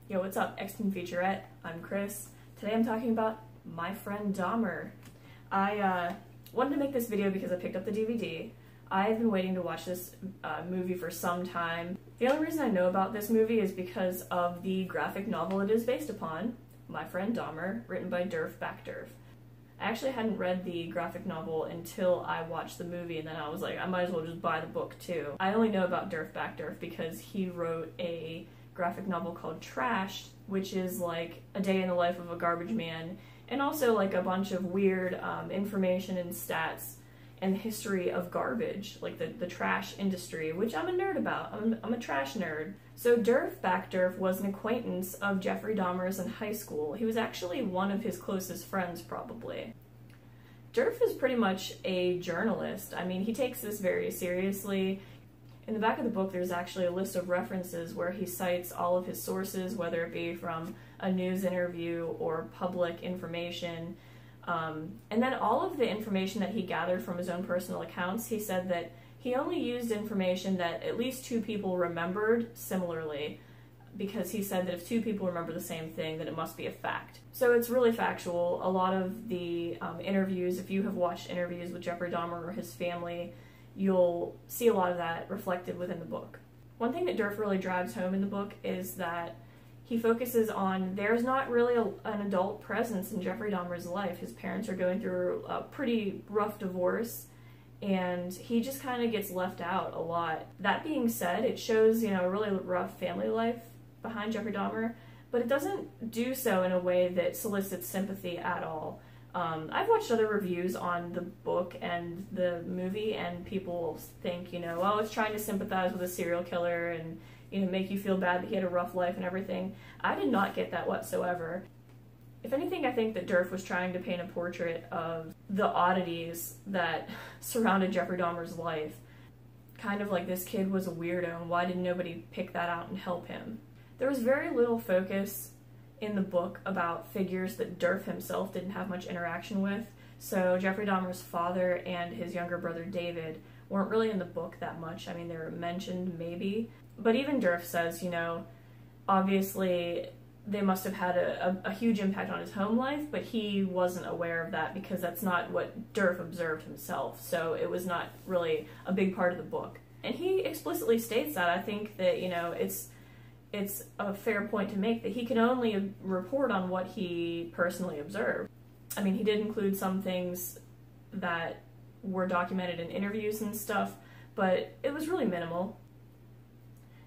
Yo, what's up, X-Teen Featurette? I'm Chris. Today I'm talking about My Friend Dahmer. I wanted to make this video because I picked up the DVD. I've been waiting to watch this movie for some time. The only reason I know about this movie is because of the graphic novel it is based upon, My Friend Dahmer, written by Derf Backderf. I actually hadn't read the graphic novel until I watched the movie, and then I was like, I might as well just buy the book too. I only know about Derf Backderf because he wrote a graphic novel called Trashed, which is like a day in the life of a garbage man, and also like a bunch of weird information and stats and history of garbage, like the trash industry, which I'm a nerd about. I'm a trash nerd. So Derf Backderf was an acquaintance of Jeffrey Dahmer's in high school. He was actually one of his closest friends, probably. Derf is pretty much a journalist. I mean, he takes this very seriously. In the back of the book, there's actually a list of references where he cites all of his sources, whether it be from a news interview or public information. And then all of the information that he gathered from his own personal accounts, he said that he only used information that at least two people remembered similarly, because he said that if two people remember the same thing, then it must be a fact. So it's really factual. A lot of the interviews, if you have watched interviews with Jeffrey Dahmer or his family, you'll see a lot of that reflected within the book. One thing that Derf really drives home in the book is that he focuses on there's not really an adult presence in Jeffrey Dahmer's life. His parents are going through a pretty rough divorce, and he just kind of gets left out a lot. That being said, it shows, you know, a really rough family life behind Jeffrey Dahmer, but it doesn't do so in a way that solicits sympathy at all. I've watched other reviews on the book and the movie, and people think, you know, oh, it's trying to sympathize with a serial killer and, you know, make you feel bad that he had a rough life and everything. I did not get that whatsoever. If anything, I think that Derf was trying to paint a portrait of the oddities that surrounded Jeffrey Dahmer's life. Kind of like this kid was a weirdo, and why did nobody pick that out and help him? There was very little focus in the book about figures that Derf himself didn't have much interaction with. So Jeffrey Dahmer's father and his younger brother David weren't really in the book that much. I mean, they were mentioned maybe, but even Derf says, you know, obviously they must have had a huge impact on his home life, but he wasn't aware of that because that's not what Derf observed himself, so it was not really a big part of the book. And he explicitly states that. I think that, you know, it's a fair point to make that he can only report on what he personally observed. I mean, he did include some things that were documented in interviews and stuff, but it was really minimal.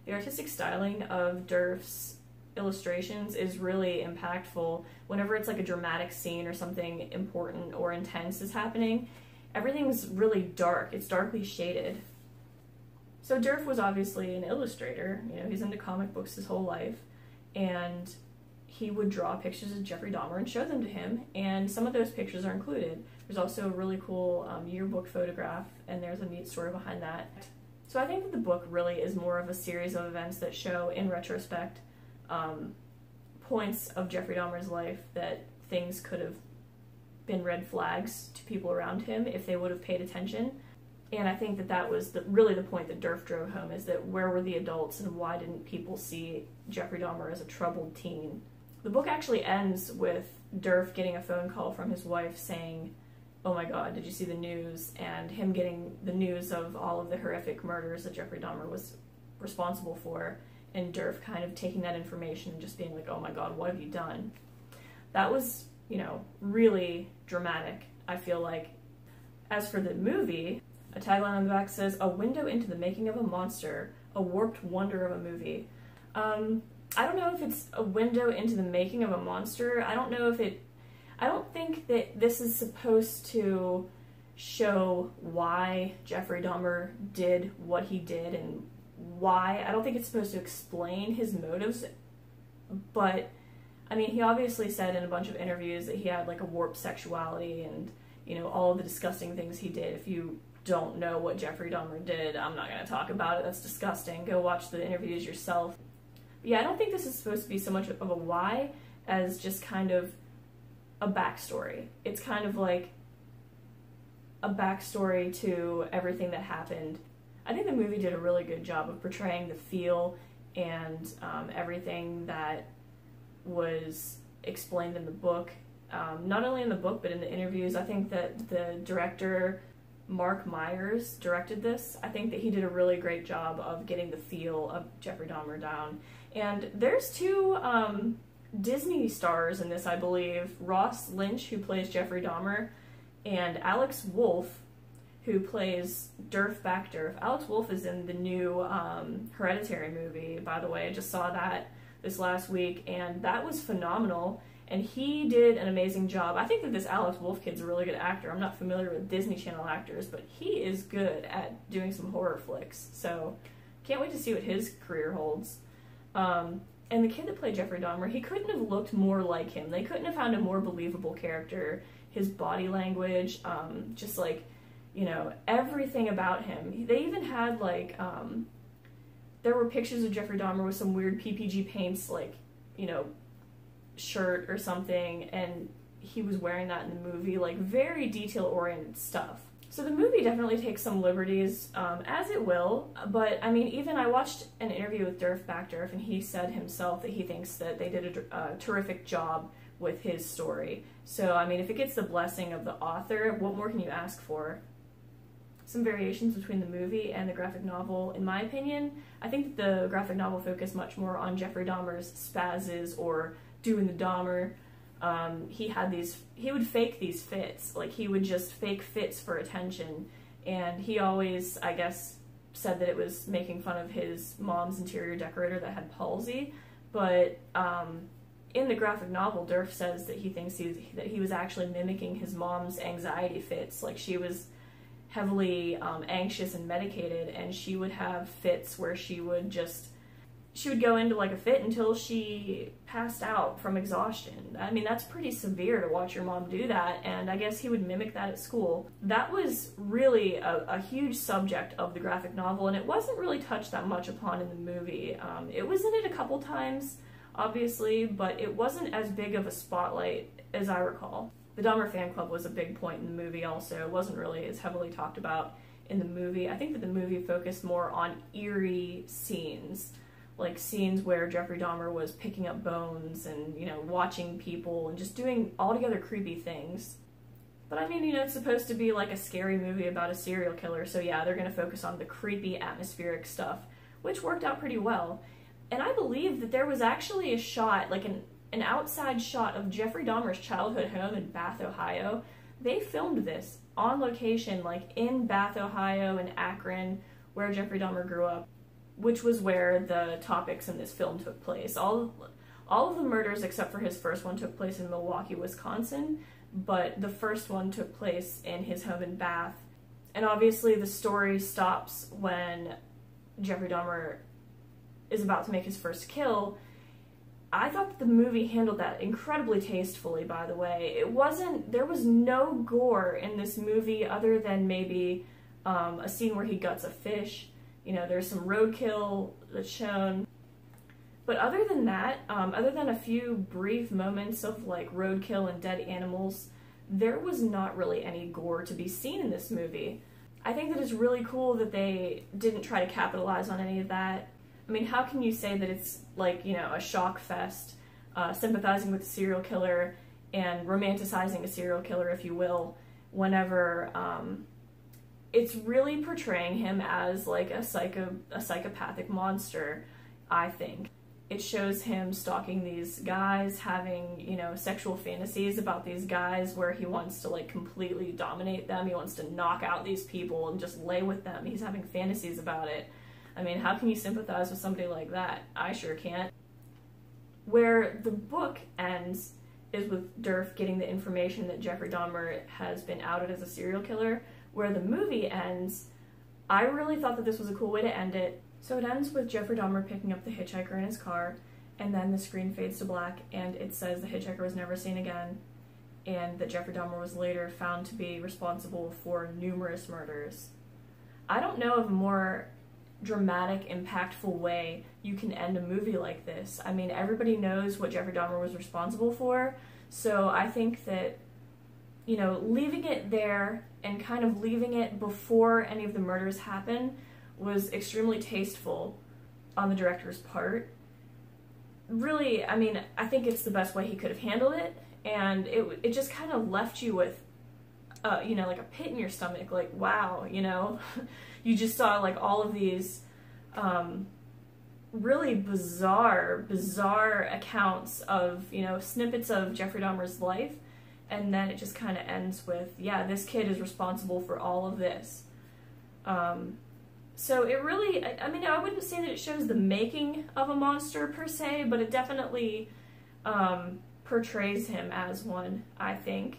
The artistic styling of Derf's illustrations is really impactful. Whenever it's like a dramatic scene or something important or intense is happening, everything's really dark. It's darkly shaded. So Derf was obviously an illustrator. You know, he's into comic books his whole life, and he would draw pictures of Jeffrey Dahmer and show them to him, and some of those pictures are included. There's also a really cool yearbook photograph, and there's a neat story behind that. So I think that the book really is more of a series of events that show, in retrospect, points of Jeffrey Dahmer's life that things could have been red flags to people around him if they would have paid attention. And I think that that was really the point that Derf drove home, is that where were the adults and why didn't people see Jeffrey Dahmer as a troubled teen? The book actually ends with Derf getting a phone call from his wife saying, oh my god, did you see the news? And him getting the news of all of the horrific murders that Jeffrey Dahmer was responsible for, and Derf kind of taking that information and just being like, oh my god, what have you done? That was, you know, really dramatic, I feel like. As for the movie, a tagline on the back says, a window into the making of a monster, a warped wonder of a movie. I don't know if it's a window into the making of a monster. I don't think that this is supposed to show why Jeffrey Dahmer did what he did and why. I don't think it's supposed to explain his motives, but I mean, he obviously said in a bunch of interviews that he had like a warped sexuality and, you know, all of the disgusting things he did. If you don't know what Jeffrey Dahmer did, I'm not going to talk about it. That's disgusting. Go watch the interviews yourself. But yeah, I don't think this is supposed to be so much of a why as just kind of a backstory. It's kind of like a backstory to everything that happened. I think the movie did a really good job of portraying the feel and everything that was explained in the book. Not only in the book, but in the interviews. I think that the director, Mark Myers, directed this. I think that he did a really great job of getting the feel of Jeffrey Dahmer down. And there's two Disney stars in this, I believe. Ross Lynch, who plays Jeffrey Dahmer, and Alex Wolff, who plays Derf Backderf. Alex Wolff is in the new Hereditary movie, by the way. I just saw that this last week, and that was phenomenal. And he did an amazing job. I think that this Alex Wolff kid's a really good actor. I'm not familiar with Disney Channel actors, but he is good at doing some horror flicks. So, can't wait to see what his career holds. And the kid that played Jeffrey Dahmer, he couldn't have looked more like him. They couldn't have found a more believable character. His body language, just like, you know, everything about him. They even had, like, there were pictures of Jeffrey Dahmer with some weird PPG paints, like, you know, shirt or something, and he was wearing that in the movie, like very detail-oriented stuff. So the movie definitely takes some liberties, as it will, but I mean, even I watched an interview with Derf Backderf, and he said himself that he thinks that they did a terrific job with his story. So, I mean, if it gets the blessing of the author, what more can you ask for? Some variations between the movie and the graphic novel, in my opinion. I think that the graphic novel focused much more on Jeffrey Dahmer's spazzes or doing the Dahmer. He would fake these fits. Like, he would just fake fits for attention. And he always, I guess, said that it was making fun of his mom's interior decorator that had palsy. But in the graphic novel, Derf says that he thinks that he was actually mimicking his mom's anxiety fits. Like, she was heavily anxious and medicated, and she would have fits where she would go into like a fit until she passed out from exhaustion. I mean, that's pretty severe to watch your mom do that, and I guess he would mimic that at school. That was really a huge subject of the graphic novel, and it wasn't really touched that much upon in the movie. It was in it a couple times, obviously, but it wasn't as big of a spotlight as I recall. The Dahmer fan club was a big point in the movie also. It wasn't really as heavily talked about in the movie. I think that the movie focused more on eerie scenes, like scenes where Jeffrey Dahmer was picking up bones and, you know, watching people and just doing altogether creepy things. But I mean, you know, it's supposed to be like a scary movie about a serial killer, so yeah, they're going to focus on the creepy atmospheric stuff, which worked out pretty well. And I believe that there was actually a shot, like an outside shot of Jeffrey Dahmer's childhood home in Bath, Ohio. They filmed this on location, like in Bath, Ohio and Akron, where Jeffrey Dahmer grew up, which was where the topics in this film took place. All of the murders except for his first one took place in Milwaukee, Wisconsin, but the first one took place in his home in Bath. And obviously the story stops when Jeffrey Dahmer is about to make his first kill. I thought that the movie handled that incredibly tastefully, by the way. There was no gore in this movie other than maybe a scene where he guts a fish. You know, there's some roadkill that's shown. But other than that, other than a few brief moments of like roadkill and dead animals, there was not really any gore to be seen in this movie. I think that it's really cool that they didn't try to capitalize on any of that. I mean, how can you say that it's like, you know, a shock fest, sympathizing with a serial killer and romanticizing a serial killer, if you will, whenever it's really portraying him as like a psychopathic monster, I think. It shows him stalking these guys, having, you know, sexual fantasies about these guys where he wants to like completely dominate them. He wants to knock out these people and just lay with them. He's having fantasies about it. I mean, how can you sympathize with somebody like that? I sure can't. Where the book ends is with Derf getting the information that Jeffrey Dahmer has been outed as a serial killer. Where the movie ends, I really thought that this was a cool way to end it. So it ends with Jeffrey Dahmer picking up the hitchhiker in his car, and then the screen fades to black, and it says the hitchhiker was never seen again, and that Jeffrey Dahmer was later found to be responsible for numerous murders. I don't know of a more dramatic, impactful way you can end a movie like this. I mean, everybody knows what Jeffrey Dahmer was responsible for, so I think that, you know, leaving it there and kind of leaving it before any of the murders happen was extremely tasteful on the director's part. really, I mean, I think it's the best way he could have handled it, and it just kind of left you with, you know, like a pit in your stomach, like, wow, you know, you just saw like all of these really bizarre accounts of, you know, snippets of Jeffrey Dahmer's life, and then it just kind of ends with, yeah, this kid is responsible for all of this. So it really, I mean, I wouldn't say that it shows the making of a monster per se, but it definitely portrays him as one, I think.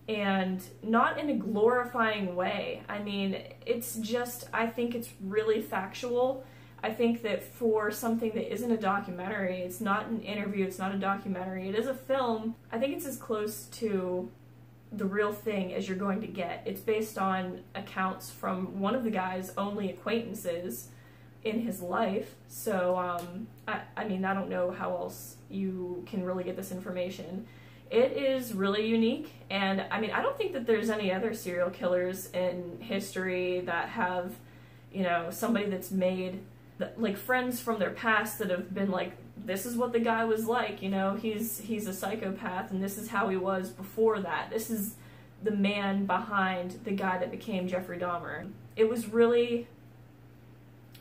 And not in a glorifying way. I mean, it's just, I think it's really factual. I think that for something that isn't a documentary, it's not an interview, it's not a documentary, it is a film, I think it's as close to the real thing as you're going to get. It's based on accounts from one of the guy's only acquaintances in his life, so I mean, I don't know how else you can really get this information. It is really unique, and I mean, I don't think that there's any other serial killers in history that have, you know, somebody that's made, like, friends from their past that have been like, this is what the guy was like, you know, he's a psychopath, and this is how he was before that. This is the man behind the guy that became Jeffrey Dahmer. It was really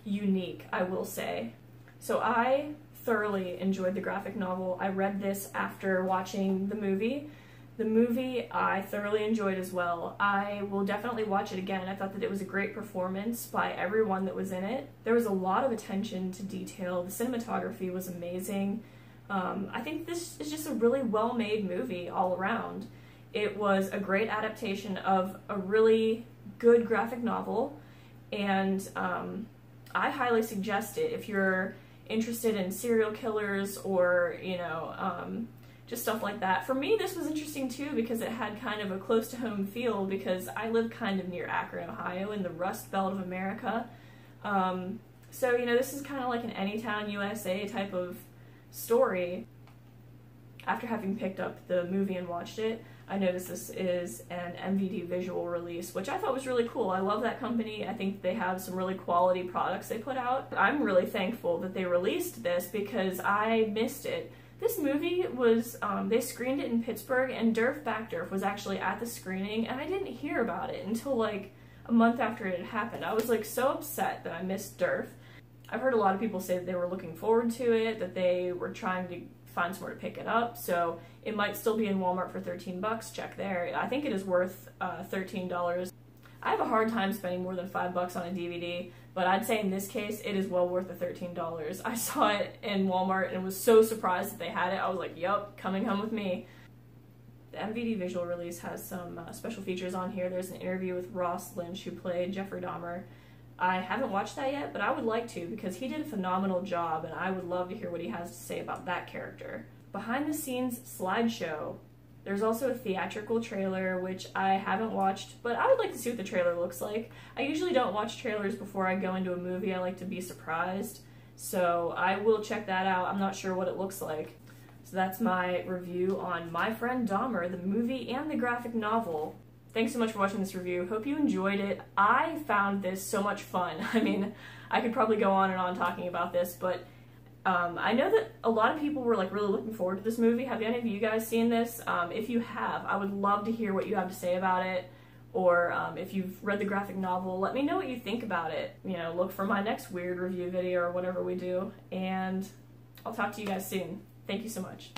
unique, I will say. So I thoroughly enjoyed the graphic novel. I read this after watching the movie. The movie I thoroughly enjoyed as well. I will definitely watch it again. I thought that it was a great performance by everyone that was in it. There was a lot of attention to detail. The cinematography was amazing. I think this is just a really well-made movie all around. It was a great adaptation of a really good graphic novel, and I highly suggest it if you're interested in serial killers or, you know, just stuff like that. For me, this was interesting too because it had kind of a close to home feel because I live kind of near Akron, Ohio, in the Rust Belt of America. So, you know, this is kind of like an Anytown, USA type of story. After having picked up the movie and watched it, I noticed this is an MVD visual release, which I thought was really cool. I love that company. I think they have some really quality products they put out. I'm really thankful that they released this because I missed it. This movie was, they screened it in Pittsburgh, and Derf Backderf was actually at the screening, and I didn't hear about it until like a month after it had happened. I was like so upset that I missed Derf. I've heard a lot of people say that they were looking forward to it, that they were trying to find somewhere to pick it up, so it might still be in Walmart for 13 bucks. Check there. I think it is worth $13. I have a hard time spending more than $5 on a DVD, but I'd say in this case it is well worth the $13. I saw it in Walmart and was so surprised that they had it. I was like, yup, coming home with me. The MVD visual release has some special features on here. There's an interview with Ross Lynch, who played Jeffrey Dahmer. I haven't watched that yet, but I would like to because he did a phenomenal job, and I would love to hear what he has to say about that character. Behind the scenes slideshow. There's also a theatrical trailer, which I haven't watched, but I would like to see what the trailer looks like. I usually don't watch trailers before I go into a movie. I like to be surprised, so I will check that out. I'm not sure what it looks like. So that's my review on My Friend Dahmer, the movie and the graphic novel. Thanks so much for watching this review. Hope you enjoyed it. I found this so much fun. I mean, I could probably go on and on talking about this, but I know that a lot of people were like really looking forward to this movie. Have any of you guys seen this? If you have, I would love to hear what you have to say about it, or if you've read the graphic novel, let me know what you think about it. You know, look for my next weird review video or whatever we do, and I'll talk to you guys soon. Thank you so much.